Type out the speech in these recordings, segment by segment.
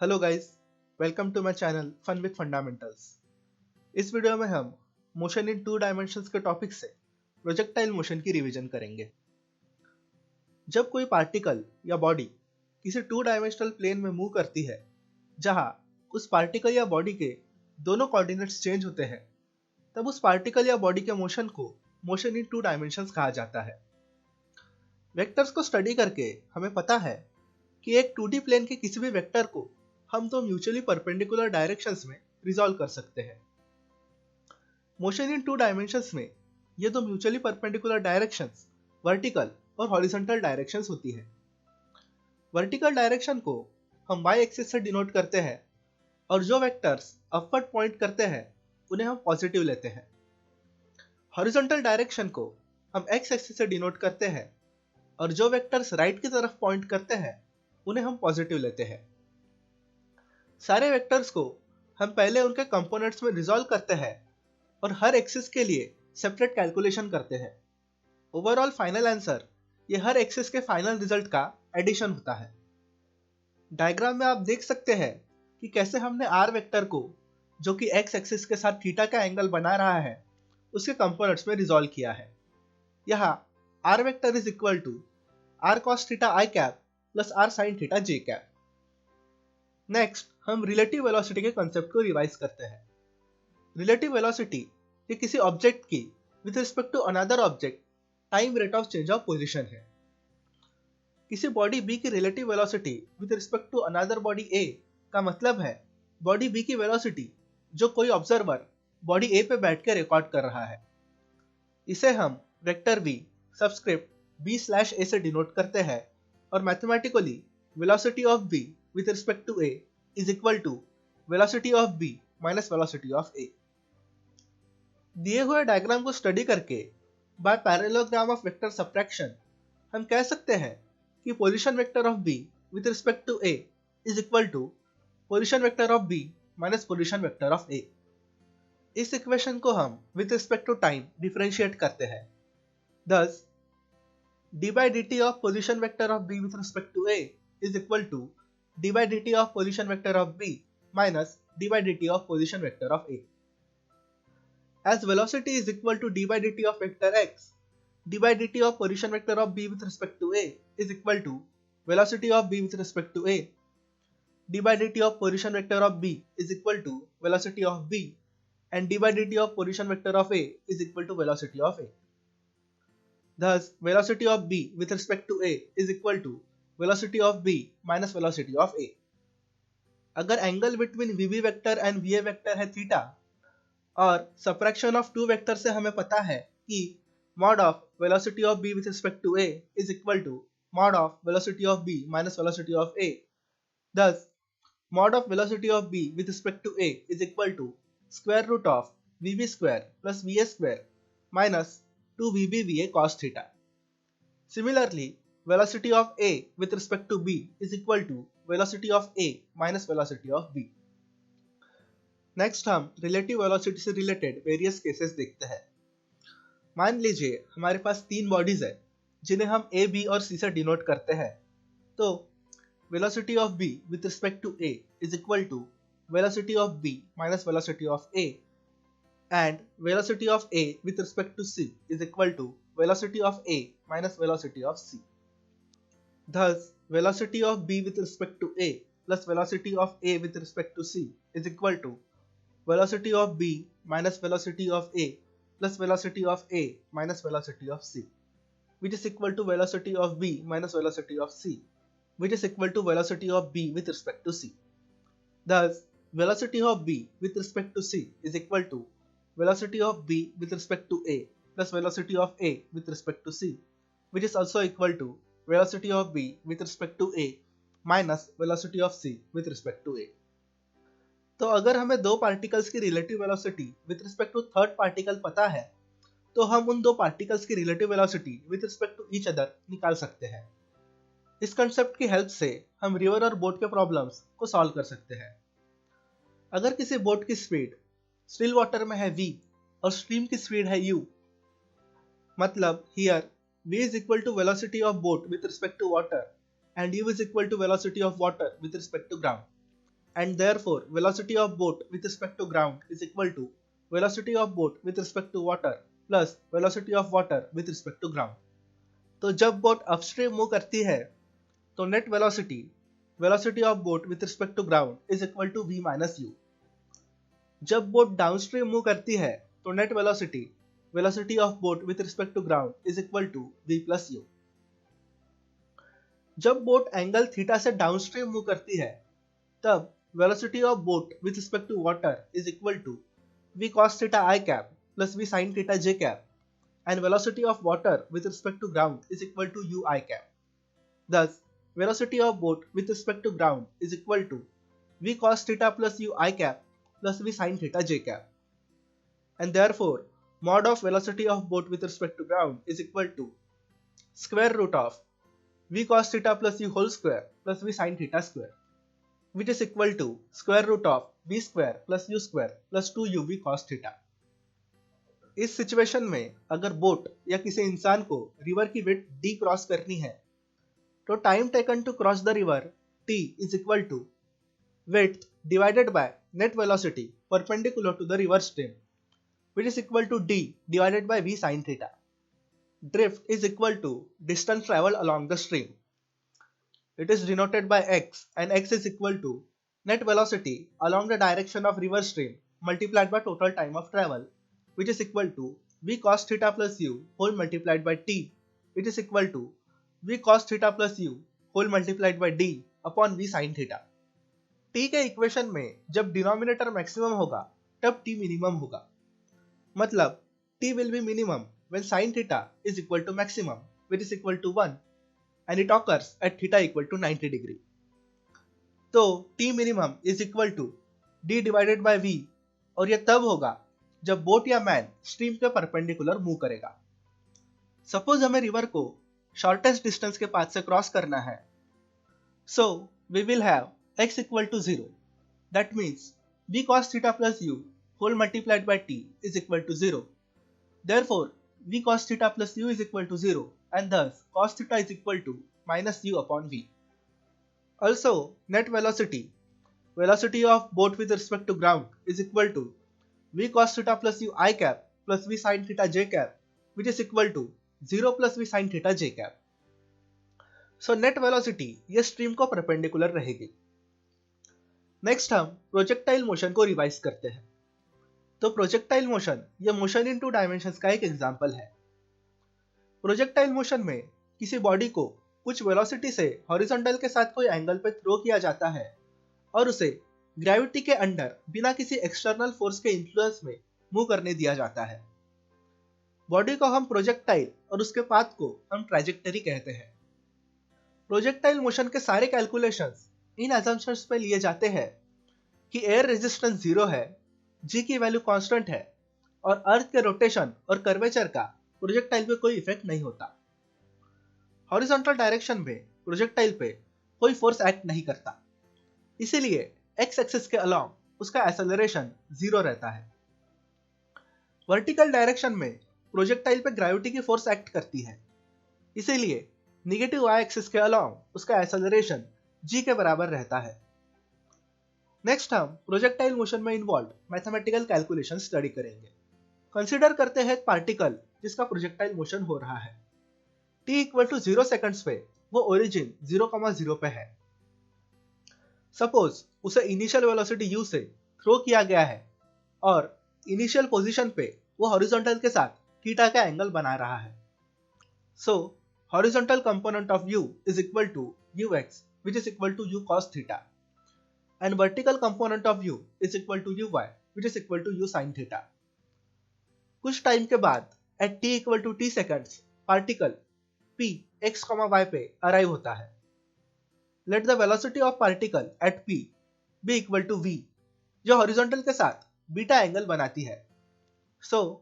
Hello guys, welcome to my channel fun with fundamentals. इस video में हम motion in two dimensions के topic से प्रोजेक्टाइल मोशन की रिवीजन करेंगे। जब कोई पार्टिकल या बॉडी किसी टू डायमेंशनल प्लेन में मूव करती है जहां उस पार्टिकल या बॉडी के दोनों कोऑर्डिनेट्स चेंज होते हैं, तब उस पार्टिकल या बॉडी के मोशन को मोशन इन टू डायमेंशंस कहा जाता है। वेक्टर्स को स्टडी करके हमें पता है कि एक 2D प्लेन के किसी भी वेक्टर को हम दो म्यूचुअली परपेंडिकुलर डायरेक्शंस में रिजॉल्व कर सकते हैं। मोशन इन टू डायमेंशंस में ये दो म्यूचुअली परपेंडिकुलर डायरेक्शंस वर्टिकल और हॉरिजॉन्टल डायरेक्शंस होती है। वर्टिकल डायरेक्शन को हम y एक्सिस से डिनोट करते हैं और जो वेक्टर्स अपवर्ड पॉइंट करते हैं उन्हें हम पॉजिटिव लेते हैं। हॉरिजॉन्टल डायरेक्शन को हम x एक्सिस से डिनोट करते हैं और जो वेक्टर्स राइट की तरफ पॉइंट करते हैं उन्हें हम पॉजिटिव लेते हैं। सारे वेक्टर्स को हम पहले उनके कंपोनेंट्स में रिजॉल्व करते हैं और हर एक्सिस के लिए सेपरेट कैलकुलेशन करते हैं। ओवरऑल फाइनल आंसर ये हर एक्सिस के फाइनल रिजल्ट का एडिशन होता है। डायग्राम में आप देख सकते हैं कि कैसे हमने r वेक्टर को, जो कि x एक्सिस के साथ थीटा का एंगल बना रहा है, उसके कंपोनेंट्स में रिजॉल्व किया है। यहाँ r vector is equal to r cos theta i cap plus r sin theta j cap. Next हम रिलेटिव वेलोसिटी के कंसेप्ट को रिवाइज करते हैं। रिलेटिव वेलोसिटी ये किसी ऑब्जेक्ट की with respect to another object time rate of change of position है। किसी बॉडी B की relative velocity with respect to another body A का मतलब है बॉडी B की वेलोसिटी जो कोई ऑब्जर्वर बॉडी A पे बैठ के रिकॉर्ड कर रहा है। इसे हम वेक्टर V सबस्क्रिप्ट B/A से डिनोट करते हैं और mathematically velocity of B with respect to A is equal to velocity of B minus velocity of A। दिए हुए डायग्राम को स्टडी करके by parallelogram of vector subtraction हम कह सकते हैं कि position vector of B with respect to A is equal to position vector of B minus position vector of A। इस इक्वेशन को हम with respect to time differentiate करते हैं। Thus d by dt of position vector of B with respect to A is equal to d by dt of position vector of B minus d by dt of position vector of A। As velocity is equal to d by dt of vector x, d by dt of position vector of B with respect to A is equal to velocity of B with respect to A, d by dt of position vector of B is equal to velocity of B, and d by dt of position vector of A is equal to velocity of A। Thus, velocity of B with respect to A is equal to velocity of B minus velocity of A। अगर angle between VB vector and VA vector है theta और subtraction of two vector से हमें पता है कि mod of velocity of B with respect to A is equal to mod of velocity of B minus velocity of A। Thus, mod of velocity of B with respect to A is equal to square root of VB square plus VA square minus 2VB VA cos theta. Similarly, velocity of A with respect to B is equal to velocity of A minus velocity of B। Next हम relative velocity से related various cases देखते हैं। मान लीजिए हमारे पास तीन bodies है जिन्हें हम A, B और C से डिनोट करते हैं। तो velocity of B with respect to A is equal to velocity of B minus velocity of A, and velocity of A with respect to C is equal to velocity of A minus velocity of C। Thus, velocity of B with respect to A plus velocity of A with respect to C is equal to velocity of B minus velocity of A plus velocity of A minus velocity of C, which is equal to velocity of B minus velocity of C, which is equal to velocity of B with respect to C। Thus, velocity of B with respect to C is equal to velocity of B with respect to A plus velocity of A with respect to C, which is also equal to velocity of B with respect to A minus velocity of C with respect to A। तो अगर हमें दो particles की relative velocity with respect to third particle पता है तो हम उन दो पार्टिकल्स की relative velocity with respect to each other निकाल सकते हैं। इस कंसेप्ट की हेल्प से हम रिवर और बोट के प्रॉब्लम्स को सॉल्व कर सकते हैं। अगर किसी बोट की स्पीड स्टिल वाटर में है v और स्ट्रीम की स्पीड है u, मतलब here v is equal to velocity of boat with respect to water and u is equal to velocity of water with respect to ground। and therefore velocity of boat with respect to ground is equal to velocity of boat with respect to water plus velocity of water with respect to ground. तो जब boat upstream move करती है तो net velocity of boat with respect to ground is equal to v minus u. जब boat downstream move करती है तो net velocity of boat with respect to ground is equal to v plus u. जब boat angle theta से downstream move करती है तब velocity of boat with respect to water is equal to v cos theta i cap plus v sin theta j cap and velocity of water with respect to ground is equal to u I cap. Thus, velocity of boat with respect to ground is equal to v cos theta plus u I cap plus v sin theta j cap. And therefore, mod of velocity of boat with respect to ground is equal to square root of v cos theta plus u whole square plus v sin theta square, which is equal to square root of v square plus u square plus 2uv cos theta. इस situation में अगर boat या किसी इंसान को river की width d cross करनी है तो time taken to cross the river t is equal to width divided by net velocity perpendicular to the river stream, which is equal to d divided by v sin theta. Drift is equal to distance travel along the stream. It is denoted by x and x is equal to net velocity along the direction of river stream multiplied by total time of travel, which is equal to v cos theta plus u whole multiplied by t, which is equal to v cos theta plus u whole multiplied by d upon v sin theta. t के equation में जब denominator maximum होगा तब t minimum होगा. मतलब t will be minimum when sin theta is equal to maximum, which is equal to 1, and it occurs at theta equal to 90 degree. तो t minimum is equal to d divided by v, और यह तब होगा जब boat या man stream के perpendicular move करेगा. Suppose हमें रिवर को शॉर्टेस्ट डिस्टेंस के पाथ से क्रॉस करना है. So we will have x equal to 0. That means v cos theta plus u whole multiplied by t is equal to 0. Therefore v cos theta plus u is equal to 0 and thus cos theta is equal to minus u upon v. Also, net velocity of boat with respect to ground is equal to v cos theta plus u I cap plus v sin theta j cap, which is equal to 0 plus v sin theta j cap. So net velocity ये stream को perpendicular रहेगी. Next हम projectile motion को revise करते हैं. तो projectile motion ये motion in 2 dimensions का एक एग्जांपल है. प्रोजेक्टाइल मोशन में किसी बॉडी को कुछ वेलोसिटी से हॉरिजॉन्टल के साथ कोई एंगल पे थ्रो किया जाता है और उसे ग्रेविटी के अंडर बिना किसी एक्सटर्नल फोर्स के इन्फ्लुएंस में मूव करने दिया जाता है. बॉडी को हम प्रोजेक्टाइल और उसके पाथ को हम ट्रैजेक्टरी कहते हैं. प्रोजेक्टाइल मोशन के सारे कैलकुलेशंस इन असम्पशंस पे लिए जाते हैं कि एयर रेजिस्टेंस 0 है, g की वैल्यू कांस्टेंट है और अर्थ के रोटेशन और कर्वेचर का प्रोजेक्टाइल पे कोई इफेक्ट नहीं होता. हॉरिजॉन्टल डायरेक्शन में प्रोजेक्टाइल पे कोई फोर्स एक्ट नहीं करता, इसीलिए x एक्सिस के अलोंग उसका एक्सेलरेशन 0 रहता है. वर्टिकल डायरेक्शन में प्रोजेक्टाइल पे ग्रेविटी की फोर्स एक्ट करती है, इसीलिए नेगेटिव y एक्सिस के अलोंग उसका एक्सेलरेशन g के बराबर रहता है. नेक्स्ट हम प्रोजेक्टाइल मोशन में इन्वॉल्व मैथमेटिकल कैलकुलेशन स्टडी करेंगे. कंसीडर करते हैं एक पार्टिकल जिसका प्रोजेक्टाइल मोशन हो रहा है. t इक्वल टू 0 सेकंड्स पे वो ओरिजिन 0,0 पे है. सपोज उसे इनिशियल वेलोसिटी u से थ्रो किया गया है और इनिशियल पोजीशन पे वो हॉरिजॉन्टल के साथ थीटा का एंगल बना रहा है. So horizontal component of u is equal to ux, which is equal to u cos theta, and vertical component of u is equal to uy, which is equal to u sin theta. कुछ time के बाद at t equal to t seconds particle p x, y पे arrive होता है. Let the velocity of particle at p be equal to v, जो horizontal के साथ beta angle बनाती है. So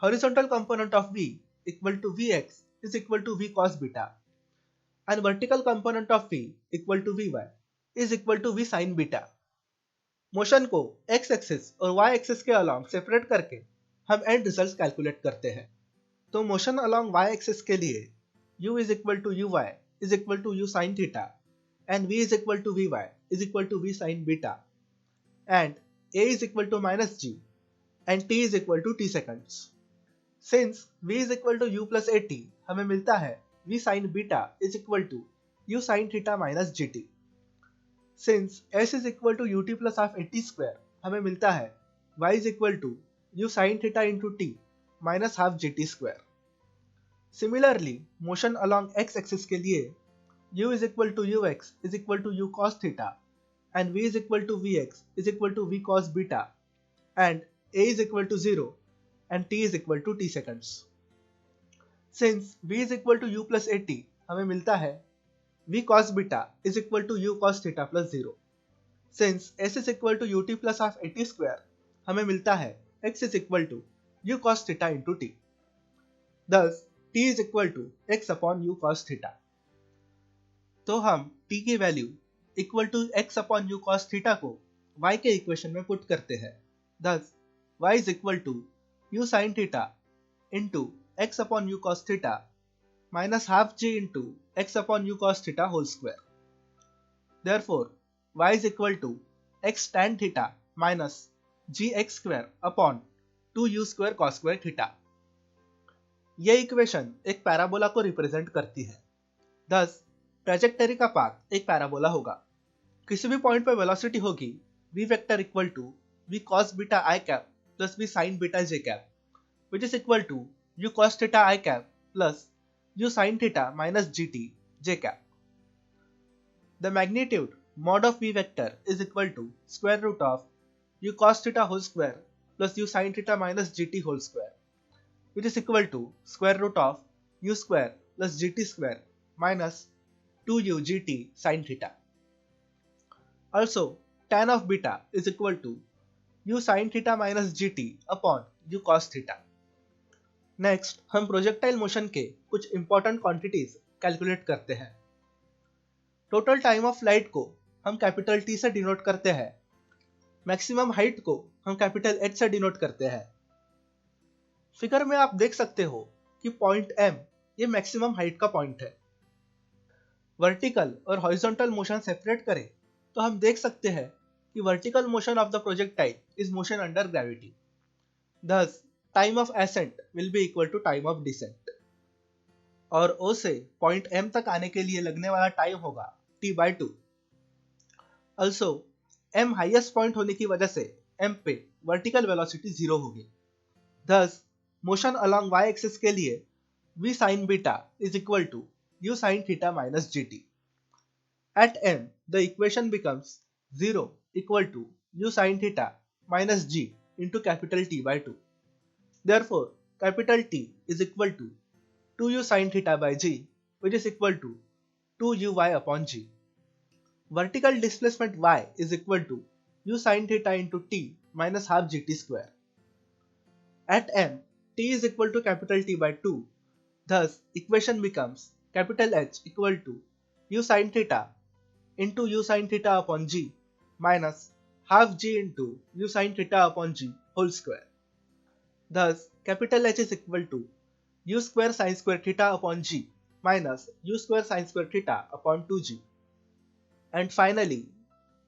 horizontal component of v equal to vx is equal to v cos beta, and vertical component of v equal to vy is equal to v sin beta. Motion को x axis और y axis के along separate करके हम and result calculate करते हैं. तो motion along y axis के लिए u is equal to uy is equal to u sin theta and v is equal to vy is equal to v sin beta and a is equal to minus g and t is equal to t seconds. Since v is equal to u plus at, हमें मिलता है v sin beta is equal to u sin theta minus gt. Since s is equal to ut plus half at square, हमें मिलता है y is equal to u sin theta into t minus half gt square. Similarly, motion along x-axis के लिए u is equal to ux is equal to u cos theta and v is equal to vx is equal to v cos beta and a is equal to 0 and t is equal to t seconds. Since v is equal to u plus at, हमें मिलता है v cos beta is equal to u cos theta plus 0. Since s is equal to ut plus half at square, हमें मिलता है x is equal to u cos theta into t. Thus, t is equal to x upon u cos theta. तो हम t की value equal to x upon u cos theta को y के equation में put करते हैं. Thus, y is equal to u sin theta into x upon u cos theta minus half g into x upon u cos theta whole square. Therefore, y is equal to x tan theta minus gx square upon 2u square cos square theta. यह equation एक parabola को represent करती है. Thus, trajectory का path एक parabola होगा. किसी भी पॉइंट पर वेलोसिटी होगी v वेक्टर equal to v cos beta i cap plus v sin beta j cap which is equal to u cos theta i cap plus u sin theta minus gt j cap. The magnitude mod of v vector is equal to square root of u cos theta whole square plus u sin theta minus gt whole square which is equal to square root of u square plus gt square minus 2u gt sin theta. Also, tan of beta is equal to u sin theta minus gt upon u cos theta. Next, हम projectile motion के कुछ important quantities calculate करते हैं. Total time of flight को हम capital T से denote करते हैं. मैक्सिमम हाइट को हम कैपिटल H से डिनोट करते हैं. फिगर में आप देख सकते हो कि पॉइंट M ये मैक्सिमम हाइट का पॉइंट है. वर्टिकल और हॉरिजॉन्टल मोशन सेपरेट करें तो हम देख सकते हैं कि vertical motion of the projectile is motion under gravity. Thus, time of ascent will be equal to time of descent. और O से पॉइंट M तक आने के लिए लगने वाला टाइम होगा t/2. Also, M highest point होने की वजह से M पे वर्टिकल वेलोसिटी 0 होगी. Thus, motion along y axis के लिए v sin beta is equal to u sin theta minus gt. At M, the equation becomes 0 equal to u sin theta minus g into capital T/2. Therefore, capital T is equal to 2u sin theta by g which is equal to 2uy upon g. Vertical displacement y is equal to u sin theta into t minus half gt square. At M, t is equal to capital T/2. Thus, equation becomes capital H equal to u sin theta into u sin theta upon g minus half g into u sin theta upon g whole square. Thus, capital H is equal to u square sin square theta upon g minus u square sin square theta upon 2g. And finally,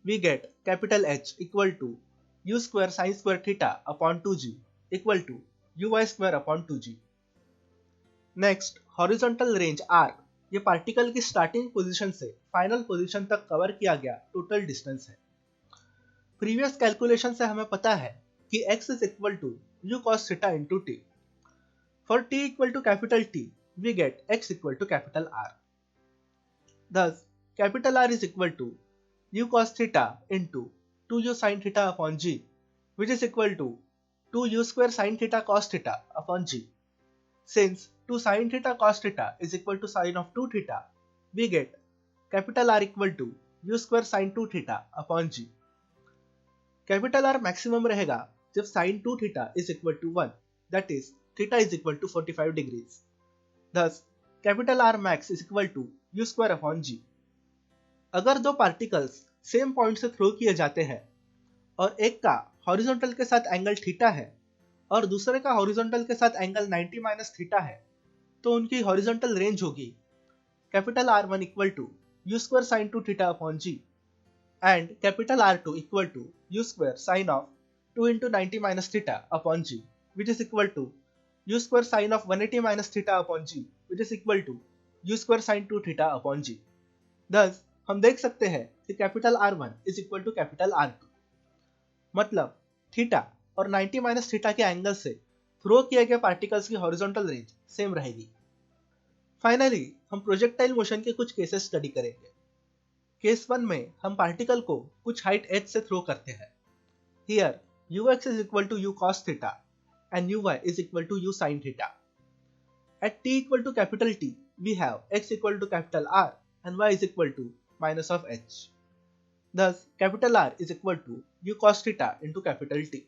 we get capital H equal to u square sin square theta upon 2g equal to uy square upon 2g. Next, horizontal range r ये particle की starting position से final position तक cover किया गया total distance है. Previous calculation से हमें पता है कि x is equal to u cos theta into t. For t equal to capital T, we get x equal to capital R. Thus, capital R is equal to u cos theta into 2u sin theta upon g which is equal to 2u square sin theta cos theta upon g. Since 2 sin theta cos theta is equal to sin of 2 theta, we get capital R equal to u square sin 2 theta upon g. Capital R maximum रहेगा जब sin 2 theta is equal to 1, that is theta is equal to 45 degrees. Thus, capital R max is equal to u square upon g. अगर दो particles same point से throw किए जाते हैं और एक का हॉरिजॉन्टल के साथ एंगल थीटा है और दूसरे का हॉरिजॉन्टल के साथ एंगल 90 माइनस थीटा है, तो उनकी हॉरिजॉन्टल रेंज होगी capital R1 equal to u square sin 2 theta upon g and capital R2 equal to u square sin of 2 into 90 minus theta upon g, which is equal to u square sin of 180 minus theta upon g, which is equal to u square sin 2 theta upon g. Thus हम देख सकते हैं कि capital R1 is equal to capital R2, मतलब theta और 90 minus theta के angle से throw किए गए पार्टिकल्स की हॉरिजॉन्टल रेंज सेम रहेगी. फाइनली हम प्रोजेक्टाइल मोशन के कुछ केसेस स्टडी करेंगे. केस 1 में हम पार्टिकल को कुछ हाइट h से थ्रो करते हैं. Here ux is equal to u cos theta and uy is equal to u sin theta. At t equal to capital T, we have x equal to capital R and y is equal to minus of h. Thus, capital R is equal to u cos theta into capital T.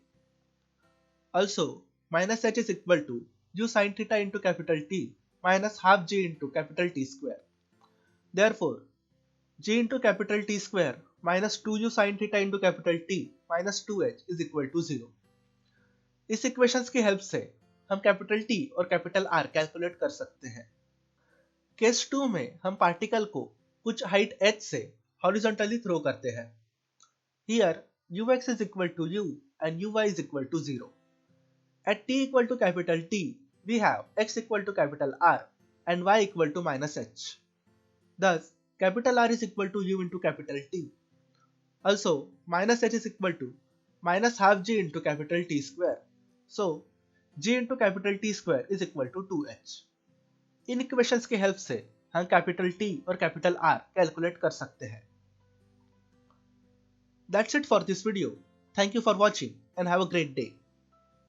Also, minus h is equal to u sin theta into capital T minus half g into capital T square. Therefore, g into capital T square minus 2u sin theta into capital T minus 2h is equal to 0. इस equations की help से हम capital T और capital R calculate कर सकते हैं. Case 2 में हम पार्टिकल को कुछ हाइट h से हॉरिजॉन्टली थ्रो करते हैं. Here ux is equal to u and uy is equal to 0. At t equal to capital T, we have x equal to capital R and y equal to minus h. Thus, capital R is equal to u into capital T. Also, minus h is equal to minus half g into capital T square. So, g into capital T square is equal to 2h. In equations की help से हम capital T और capital R calculate कर सकते हैं. That's it for this video. Thank you for watching and have a great day.